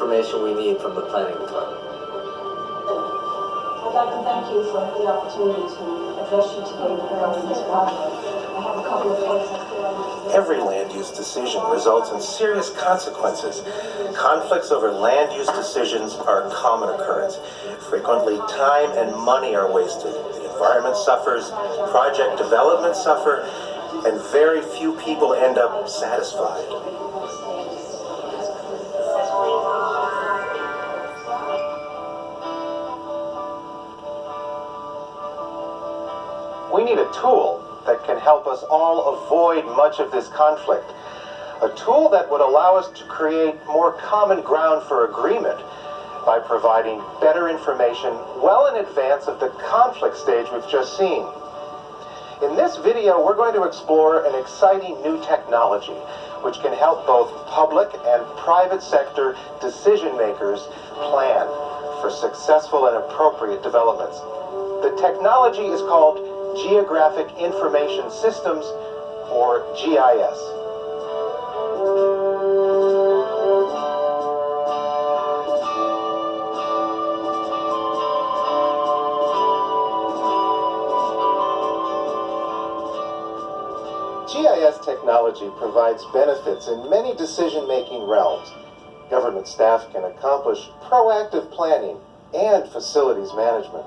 information we need from the planning department. I'd like to thank you for the opportunity to address you today regarding this project. I have a couple of points I feel I need to. Every land use decision results in serious consequences. Conflicts over land use decisions are a common occurrence. Frequently, time and money are wasted. The environment suffers, project development suffer, and very few people end up satisfied. We need a tool that can help us all avoid much of this conflict. A tool that would allow us to create more common ground for agreement by providing better information well in advance of the conflict stage we've just seen. In this video, we're going to explore an exciting new technology which can help both public and private sector decision makers plan for successful and appropriate developments. The technology is called Geographic Information Systems, or GIS. GIS technology provides benefits in many decision-making realms. Government staff can accomplish proactive planning and facilities management.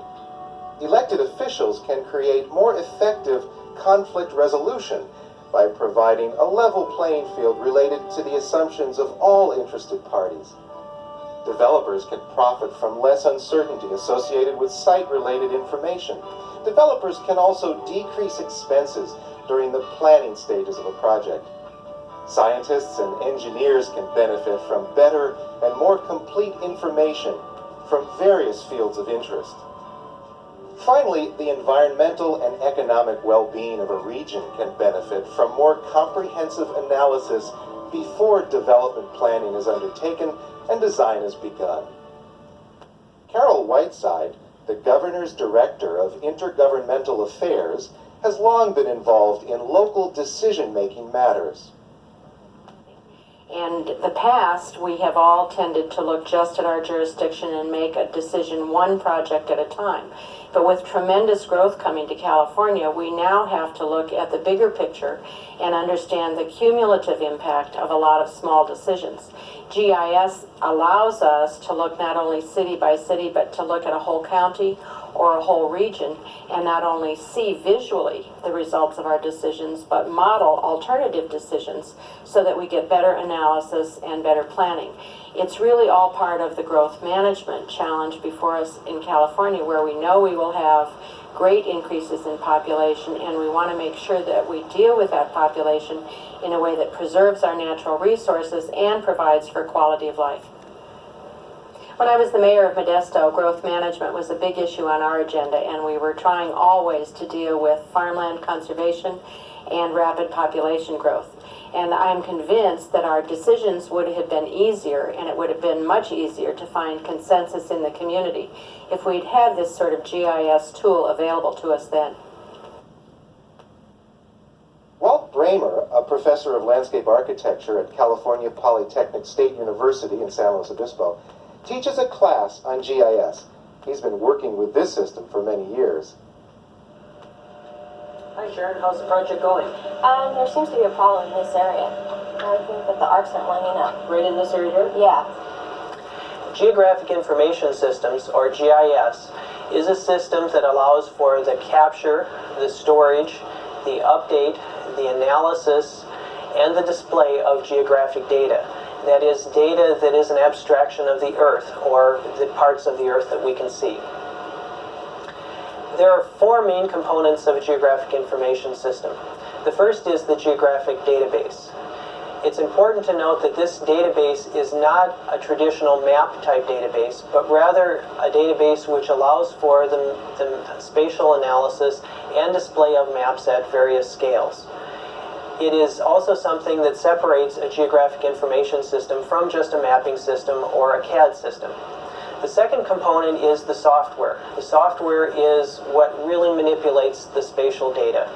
Elected officials can create more effective conflict resolution by providing a level playing field related to the assumptions of all interested parties. Developers can profit from less uncertainty associated with site-related information. Developers can also decrease expenses during the planning stages of a project. Scientists and engineers can benefit from better and more complete information from various fields of interest. Finally, the environmental and economic well-being of a region can benefit from more comprehensive analysis before development planning is undertaken and design is begun. Carol Whiteside, the Governor's Director of Intergovernmental Affairs, has long been involved in local decision-making matters. In the past, we have all tended to look just at our jurisdiction and make a decision one project at a time. But with tremendous growth coming to California, we now have to look at the bigger picture and understand the cumulative impact of a lot of small decisions. GIS allows us to look not only city by city, but to look at a whole county or a whole region and not only see visually the results of our decisions, but model alternative decisions so that we get better analysis and better planning. It's really all part of the growth management challenge before us in California, where we know we will have great increases in population, and we want to make sure that we deal with that population in a way that preserves our natural resources and provides for quality of life. When I was the mayor of Modesto, growth management was a big issue on our agenda, and we were trying always to deal with farmland conservation and rapid population growth. And I'm convinced that our decisions would have been easier, and it would have been much easier to find consensus in the community if we'd had this sort of GIS tool available to us then. Walt Bramer, a professor of landscape architecture at California Polytechnic State University in San Luis Obispo, teaches a class on GIS. He's been working with this system for many years. Hi Sharon, how's the project going? There seems to be a problem in this area. I think that the arcs aren't lining up. Right in this area here? Yeah. Geographic Information Systems, or GIS, is a system that allows for the capture, the storage, the update, the analysis, and the display of geographic data. That is, data that is an abstraction of the Earth, or the parts of the Earth that we can see. There are four main components of a geographic information system. The first is the geographic database. It's important to note that this database is not a traditional map-type database, but rather a database which allows for the spatial analysis and display of maps at various scales. It is also something that separates a geographic information system from just a mapping system or a CAD system. The second component is the software. The software is what really manipulates the spatial data.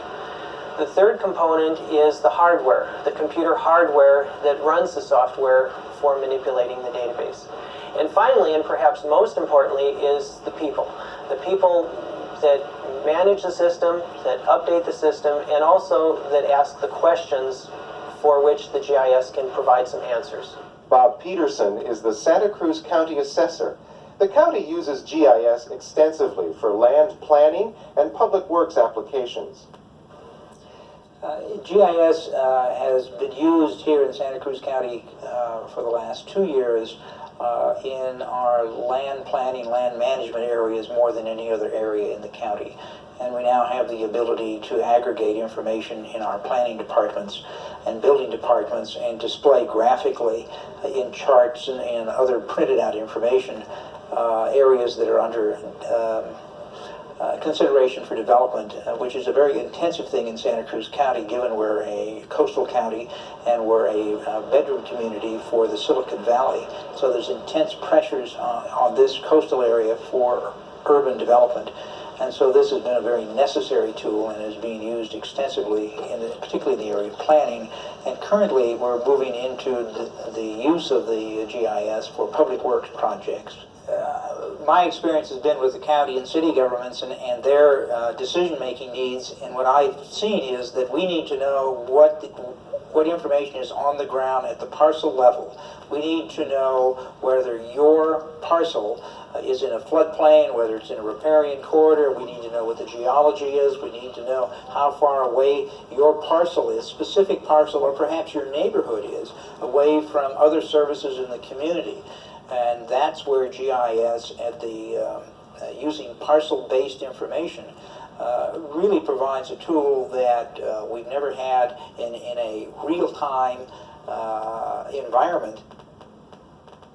The third component is the hardware, the computer hardware that runs the software for manipulating the database. And finally, and perhaps most importantly, is the people. The people that manage the system, that update the system, and also that ask the questions for which the GIS can provide some answers. Bob Peterson is the Santa Cruz County Assessor. The county uses GIS extensively for land planning and public works applications. GIS has been used here in Santa Cruz County for the last 2 years in our land planning, land management areas more than any other area in the county. And we now have the ability to aggregate information in our planning departments and building departments and display graphically in charts and other printed out information areas that are under consideration for development, which is a very intensive thing in Santa Cruz County, given we're a coastal county and we're a bedroom community for the Silicon Valley. So there's intense pressures on this coastal area for urban development. And so this has been a very necessary tool and is being used extensively, particularly in the area of planning. And currently we're moving into the use of the GIS for public works projects. My experience has been with the county and city governments and their decision-making needs, and what I've seen is that we need to know what information is on the ground at the parcel level. We need to know whether your parcel is in a floodplain, whether it's in a riparian corridor. We need to know what the geology is. We need to know how far away your parcel is, specific parcel, or perhaps your neighborhood is, away from other services in the community. And that's where GIS at the using parcel-based information really provides a tool that we've never had in a real-time environment.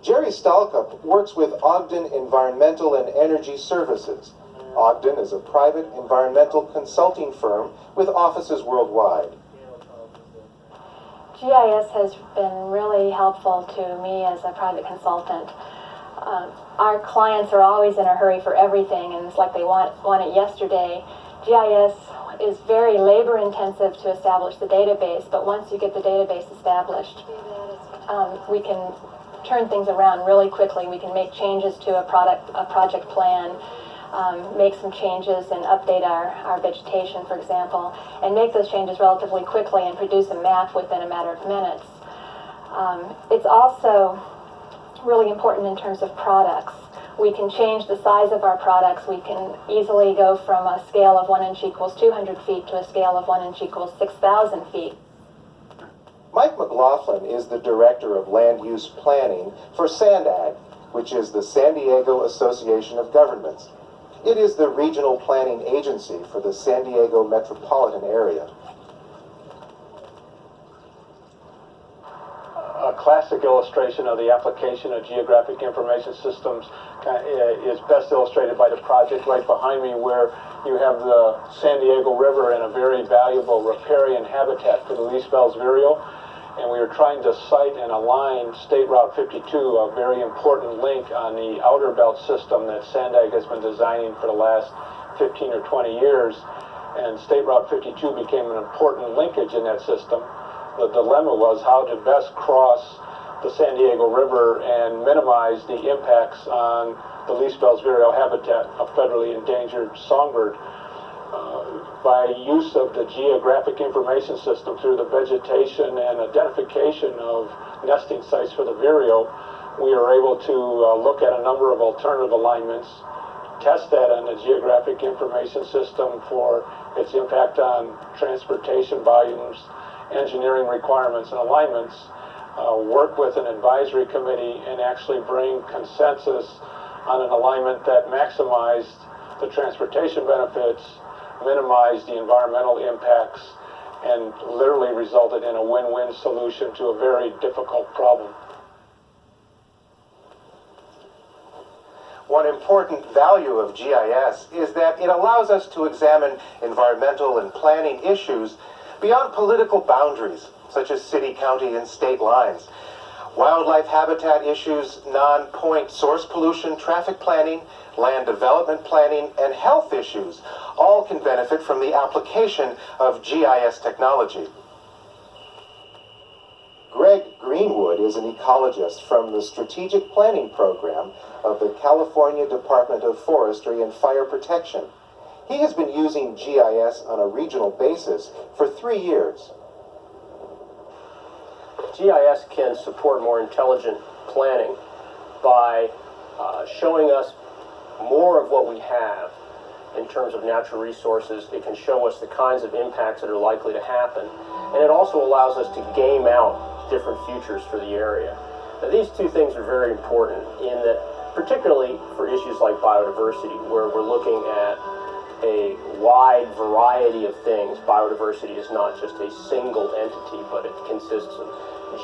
Jerry Stalkup works with Ogden Environmental and Energy Services. Ogden is a private environmental consulting firm with offices worldwide. GIS has been really helpful to me as a private consultant. Our clients are always in a hurry for everything, and it's like they want it yesterday. GIS is very labor intensive to establish the database, but once you get the database established, we can turn things around really quickly. We can make changes to a project plan, make some changes and update our vegetation, for example, and make those changes relatively quickly and produce a map within a matter of minutes. It's also really important in terms of products. We can change the size of our products. We can easily go from a scale of 1 inch equals 200 feet to a scale of 1 inch equals 6,000 feet. Mike McLaughlin is the Director of Land Use Planning for SANDAG, which is the San Diego Association of Governments. It is the regional planning agency for the San Diego metropolitan area. A classic illustration of the application of geographic information systems is best illustrated by the project right behind me, where you have the San Diego River and a very valuable riparian habitat for the least Bell's vireo. And we were trying to site and align State Route 52, a very important link on the outer belt system that SANDAG has been designing for the last 15 or 20 years. And State Route 52 became an important linkage in that system. The dilemma was how to best cross the San Diego River and minimize the impacts on the least Bell's vireo habitat, a federally endangered songbird. By use of the geographic information system through the vegetation and identification of nesting sites for the vireo, we are able to look at a number of alternative alignments, test that on the geographic information system for its impact on transportation volumes, engineering requirements and alignments, work with an advisory committee and actually bring consensus on an alignment that maximized the transportation benefits, minimized the environmental impacts, and literally resulted in a win-win solution to a very difficult problem. One important value of GIS is that it allows us to examine environmental and planning issues beyond political boundaries, such as city, county, and state lines. Wildlife habitat issues, non-point source pollution, traffic planning, land development planning, and health issues all can benefit from the application of GIS technology. Greg Greenwood is an ecologist from the Strategic Planning Program of the California Department of Forestry and Fire Protection. He has been using GIS on a regional basis for 3 years. GIS can support more intelligent planning by showing us more of what we have in terms of natural resources. It can show us the kinds of impacts that are likely to happen, and it also allows us to game out different futures for the area. Now, these two things are very important in that, particularly for issues like biodiversity, where we're looking at a wide variety of things. Biodiversity is not just a single entity, but it consists of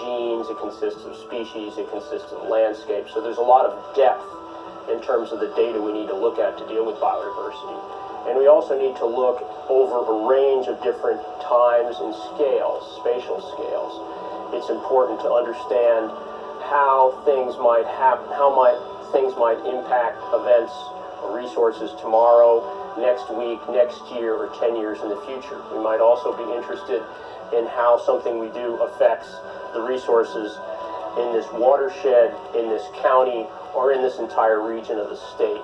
genes, it consists of species, it consists of landscape. So there's a lot of depth in terms of the data we need to look at to deal with biodiversity. And we also need to look over a range of different times and scales, spatial scales. It's important to understand how things might happen, things might impact events or resources tomorrow, next week, next year, or 10 years in the future. We might also be interested in how something we do affects the resources in this watershed, in this county, or in this entire region of the state.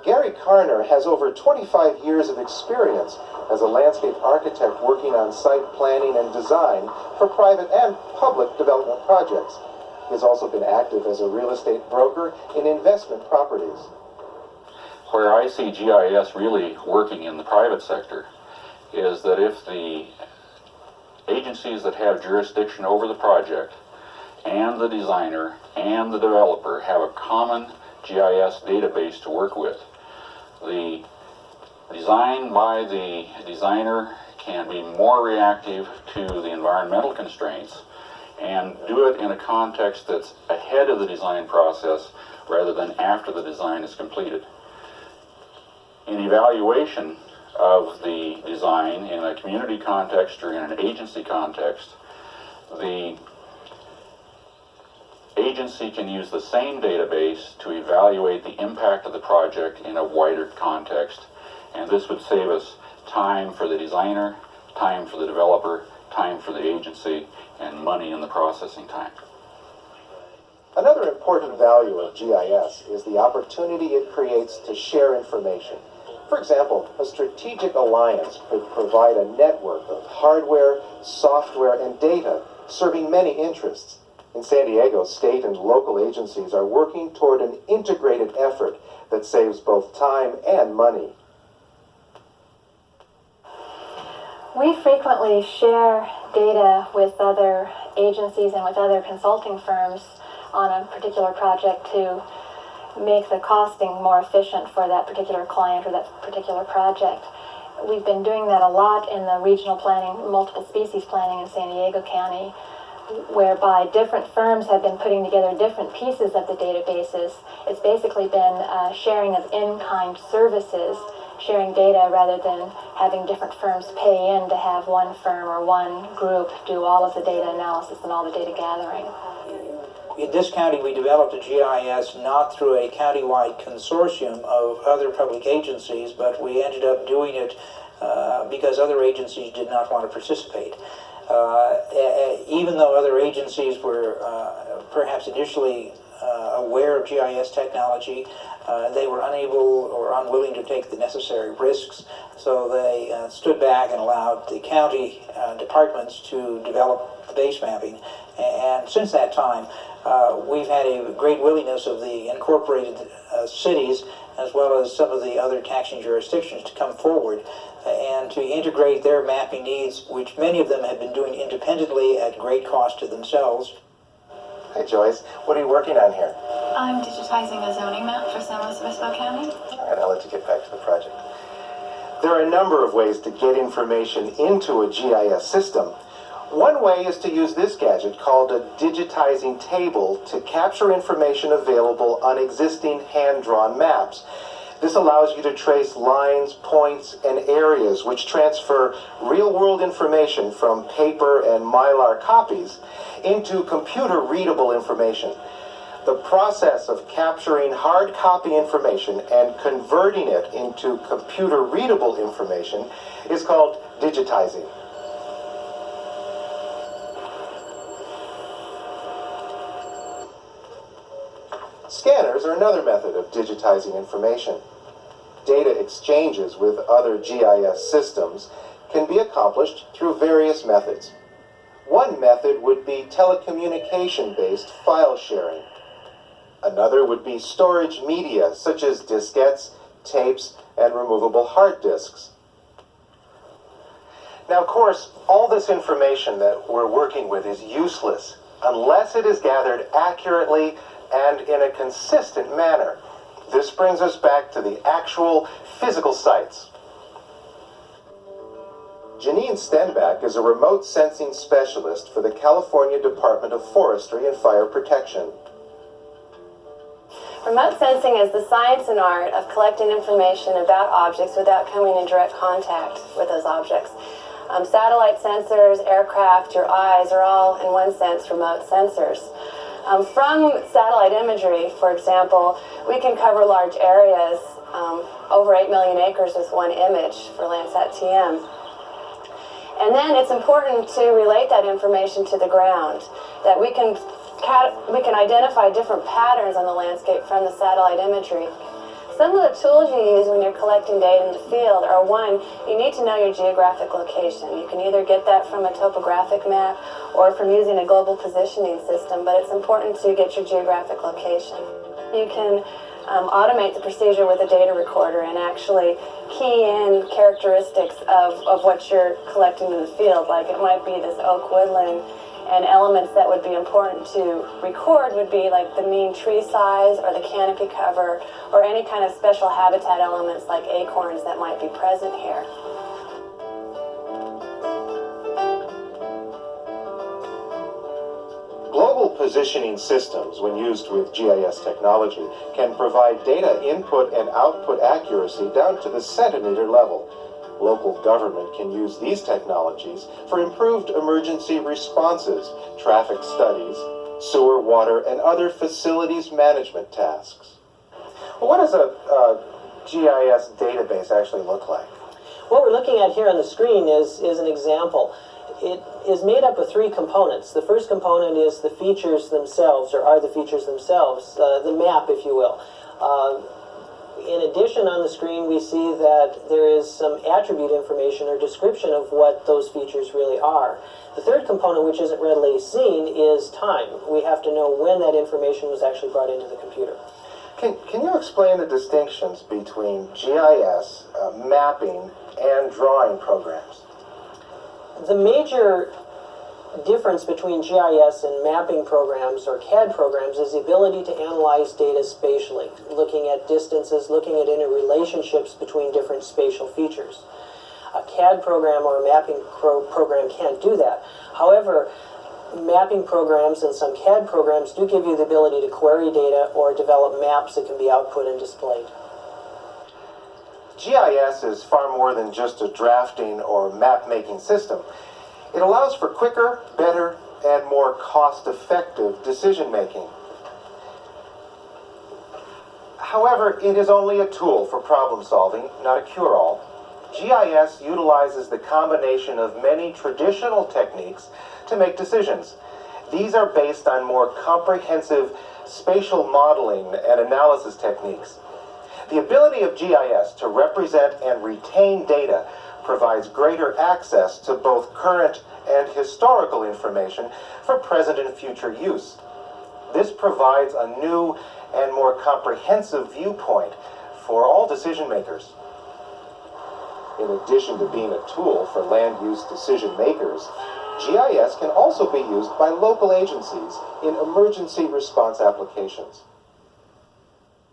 Gary Karner has over 25 years of experience as a landscape architect working on site planning and design for private and public development projects. He has also been active as a real estate broker in investment properties. Where I see GIS really working in the private sector is that if the agencies that have jurisdiction over the project and the designer and the developer have a common GIS database to work with, the design by the designer can be more reactive to the environmental constraints and do it in a context that's ahead of the design process rather than after the design is completed. In evaluation of the design in a community context or in an agency context, the agency can use the same database to evaluate the impact of the project in a wider context, and this would save us time for the designer, time for the developer, time for the agency, and money in the processing time. Another important value of GIS is the opportunity it creates to share information. For example, a strategic alliance could provide a network of hardware, software, and data serving many interests. In San Diego, state and local agencies are working toward an integrated effort that saves both time and money. We frequently share data with other agencies and with other consulting firms on a particular project to make the costing more efficient for that particular client or that particular project. We've been doing that a lot in the regional planning, multiple species planning in San Diego County, whereby different firms have been putting together different pieces of the databases. It's basically been sharing of in-kind services, sharing data rather than having different firms pay in to have one firm or one group do all of the data analysis and all the data gathering. In this county, we developed a GIS not through a countywide consortium of other public agencies, but we ended up doing it because other agencies did not want to participate. Even though other agencies were perhaps initially aware of GIS technology, they were unable or unwilling to take the necessary risks, so they stood back and allowed the county departments to develop the base mapping. And since that time, we've had a great willingness of the incorporated cities as well as some of the other taxing jurisdictions to come forward and to integrate their mapping needs, which many of them have been doing independently at great cost to themselves. Hi Joyce, what are you working on here? I'm digitizing a zoning map for San Luis Obispo County. All right, I'll let you get back to the project. There are a number of ways to get information into a GIS system. One way is to use this gadget called a digitizing table to capture information available on existing hand-drawn maps. This allows you to trace lines, points, and areas which transfer real-world information from paper and Mylar copies into computer-readable information. The process of capturing hard copy information and converting it into computer-readable information is called digitizing. Scanners are another method of digitizing information. Data exchanges with other GIS systems can be accomplished through various methods. One method would be telecommunication-based file sharing. Another would be storage media, such as diskettes, tapes, and removable hard disks. Now, of course, all this information that we're working with is useless unless it is gathered accurately and in a consistent manner. This brings us back to the actual physical sites. Janine Stenbach is a remote sensing specialist for the California Department of Forestry and Fire Protection. Remote sensing is the science and art of collecting information about objects without coming in direct contact with those objects. Satellite sensors, aircraft, your eyes are all, in one sense, remote sensors. From satellite imagery, for example, we can cover large areas, over 8 million acres with one image for Landsat TM. And then it's important to relate that information to the ground, that we can identify different patterns on the landscape from the satellite imagery. Some of the tools you use when you're collecting data in the field are, one, you need to know your geographic location. You can either get that from a topographic map or from using a global positioning system, but it's important to get your geographic location. You can automate the procedure with a data recorder and actually key in characteristics of what you're collecting in the field. Like it might be this oak woodland, and elements that would be important to record would be like the mean tree size or the canopy cover or any kind of special habitat elements like acorns that might be present here. Global positioning systems, when used with GIS technology, can provide data input and output accuracy down to the centimeter level. Local government can use these technologies for improved emergency responses, traffic studies, sewer, water, and other facilities management tasks. Well, what does a GIS database actually look like? What we're looking at here on the screen is an example. It is made up of three components. The first component is the features themselves, or are the features themselves, the map, if you will. In addition, on the screen, we see that there is some attribute information or description of what those features really are. The third component, which isn't readily seen, is time. We have to know when that information was actually brought into the computer. Can you explain the distinctions between GIS, mapping, and drawing programs? The major difference between GIS and mapping programs or CAD programs is the ability to analyze data spatially, looking at distances, looking at interrelationships between different spatial features. A CAD program or a mapping program can't do that. However, mapping programs and some CAD programs do give you the ability to query data or develop maps that can be output and displayed. GIS is far more than just a drafting or map-making system. It allows for quicker, better, and more cost-effective decision-making. However, it is only a tool for problem-solving, not a cure-all. GIS utilizes the combination of many traditional techniques to make decisions. These are based on more comprehensive spatial modeling and analysis techniques. The ability of GIS to represent and retain data provides greater access to both current and historical information for present and future use. This provides a new and more comprehensive viewpoint for all decision makers. In addition to being a tool for land use decision makers, GIS can also be used by local agencies in emergency response applications.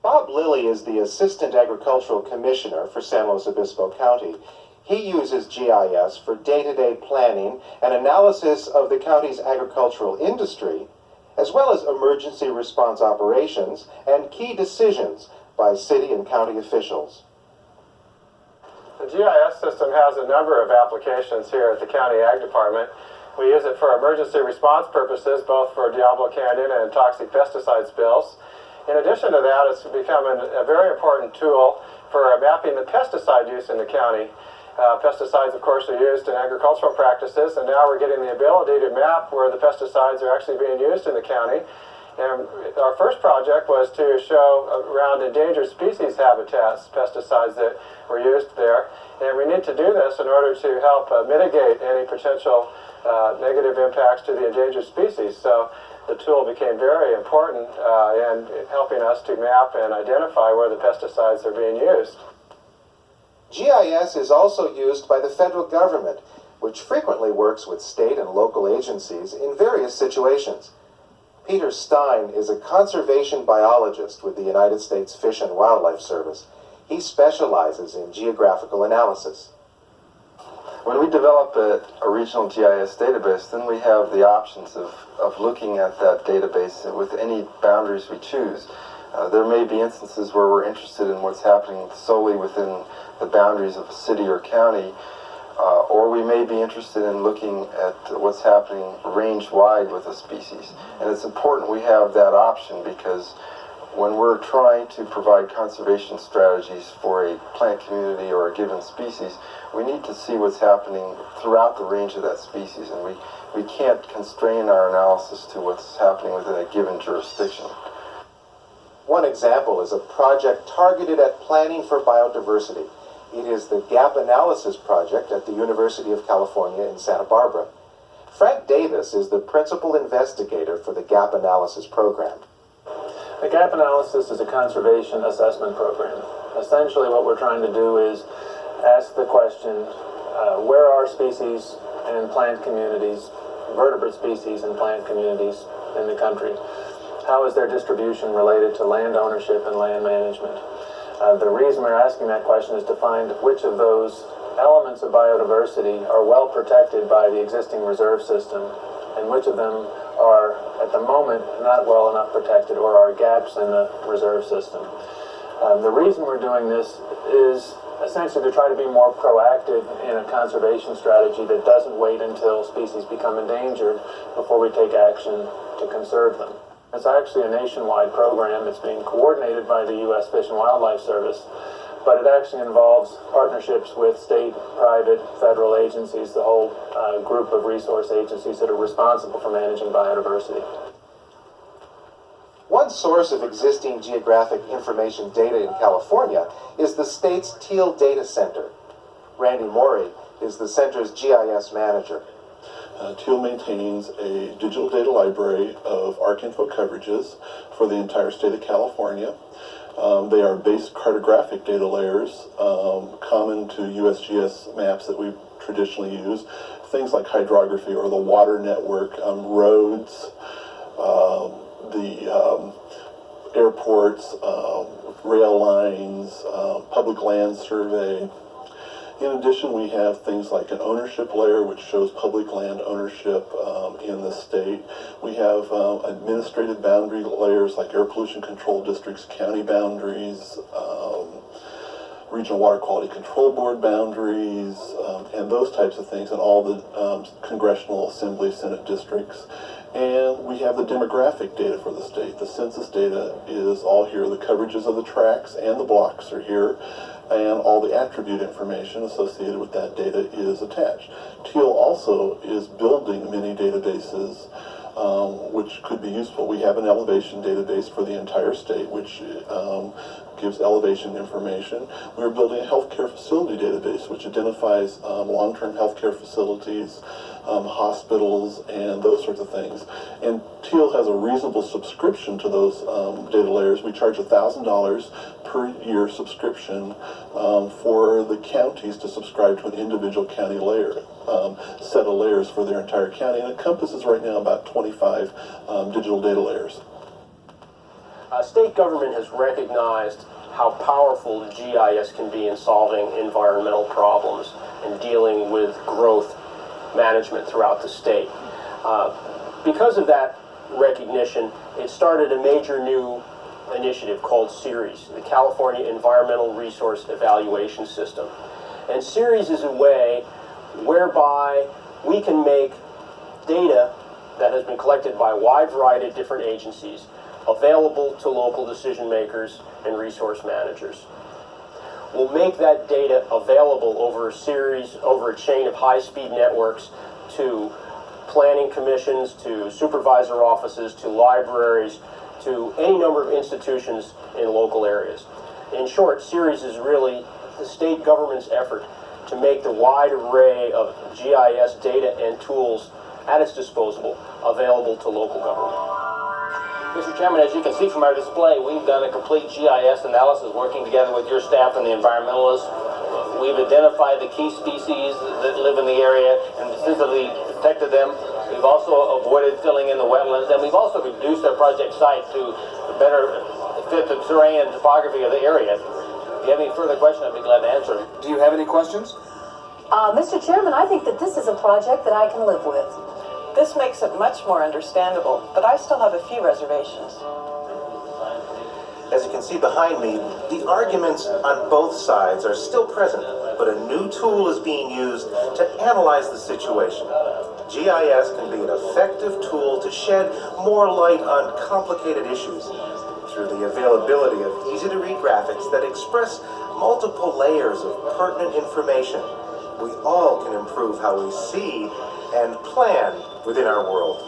Bob Lilly is the Assistant Agricultural Commissioner for San Luis Obispo County. He uses GIS for day-to-day planning and analysis of the county's agricultural industry, as well as emergency response operations and key decisions by city and county officials. The GIS system has a number of applications here at the County Ag Department. We use it for emergency response purposes, both for Diablo Canyon and toxic pesticide spills. In addition to that, it's become a very important tool for mapping the pesticide use in the county. Pesticides, of course, are used in agricultural practices, and now we're getting the ability to map where the pesticides are actually being used in the county. And our first project was to show around endangered species habitats, pesticides that were used there. And we need to do this in order to help mitigate any potential negative impacts to the endangered species. So the tool became very important in helping us to map and identify where the pesticides are being used. GIS is also used by the federal government, which frequently works with state and local agencies in various situations. Peter Stein is a conservation biologist with the United States Fish and Wildlife Service. He specializes in geographical analysis. When we develop a regional GIS database, then we have the options of looking at that database with any boundaries we choose. There may be instances where we're interested in what's happening solely within the boundaries of a city or county, or we may be interested in looking at what's happening range-wide with a species. And it's important we have that option because when we're trying to provide conservation strategies for a plant community or a given species, we need to see what's happening throughout the range of that species, and we can't constrain our analysis to what's happening within a given jurisdiction. One example is a project targeted at planning for biodiversity. It is the Gap Analysis Project at the University of California in Santa Barbara. Frank Davis is the principal investigator for the Gap Analysis program. The gap analysis is a conservation assessment program. Essentially what we're trying to do is ask the question, where are species and plant communities, vertebrate species and plant communities in the country? How is their distribution related to land ownership and land management? The reason we're asking that question is to find which of those elements of biodiversity are well protected by the existing reserve system and which of them are, at the moment, not well enough protected or are gaps in the reserve system. The reason we're doing this is essentially to try to be more proactive in a conservation strategy that doesn't wait until species become endangered before we take action to conserve them. It's actually a nationwide program. It's being coordinated by the U.S. Fish and Wildlife Service, but it actually involves partnerships with state, private, federal agencies, the whole group of resource agencies that are responsible for managing biodiversity. One source of existing geographic information data in California is the state's Teal Data Center. Randy Morey is the center's GIS manager. Teal maintains a digital data library of ArcInfo coverages for the entire state of California. They are base cartographic data layers common to USGS maps that we traditionally use. Things like hydrography or the water network, roads, the airports, rail lines, public land survey. In addition, we have things like an ownership layer, which shows public land ownership in the state. We have administrative boundary layers like air pollution control districts, county boundaries, regional water quality control board boundaries, and those types of things, and all the congressional assembly, senate districts. And we have the demographic data for the state. The census data is all here. The coverages of the tracts and the blocks are here, and all the attribute information associated with that data is attached. Teal also is building many databases which could be useful. We have an elevation database for the entire state, which gives elevation information. We're building a healthcare facility database, which identifies long-term healthcare facilities, hospitals, and those sorts of things. And Teal has a reasonable subscription to those data layers. We charge $1,000 per year subscription for the counties to subscribe to an individual county layer, set of layers for their entire county, and it encompasses right now about 25 digital data layers. State government has recognized how powerful GIS can be in solving environmental problems and dealing with growth management throughout the state. Because of that recognition, it started a major new initiative called CERES, the California Environmental Resource Evaluation System. And CERES is a way whereby we can make data that has been collected by a wide variety of different agencies available to local decision makers and resource managers. We'll make that data available over a chain of high-speed networks to planning commissions, to supervisor offices, to libraries, to any number of institutions in local areas. In short, CERES is really the state government's effort to make the wide array of GIS data and tools at its disposal available to local government. Mr. Chairman, as you can see from our display, we've done a complete GIS analysis working together with your staff and the environmentalists. We've identified the key species that live in the area and specifically protected them. We've also avoided filling in the wetlands, and we've also reduced our project site to better fit the terrain and topography of the area. If you have any further questions, I'd be glad to answer. Do you have any questions? Mr. Chairman, I think that this is a project that I can live with. This makes it much more understandable, but I still have a few reservations. As you can see behind me, the arguments on both sides are still present, but a new tool is being used to analyze the situation. GIS can be an effective tool to shed more light on complicated issues through the availability of easy-to-read graphics that express multiple layers of pertinent information. We all can improve how we see and plan within our world.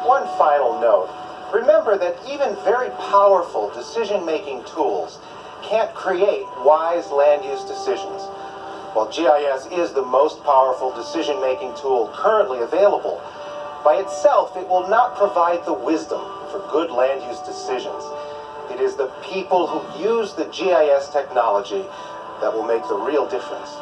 One final note. Remember that even very powerful decision-making tools can't create wise land use decisions. While GIS is the most powerful decision-making tool currently available, by itself it will not provide the wisdom for good land use decisions. It is the people who use the GIS technology that will make the real difference.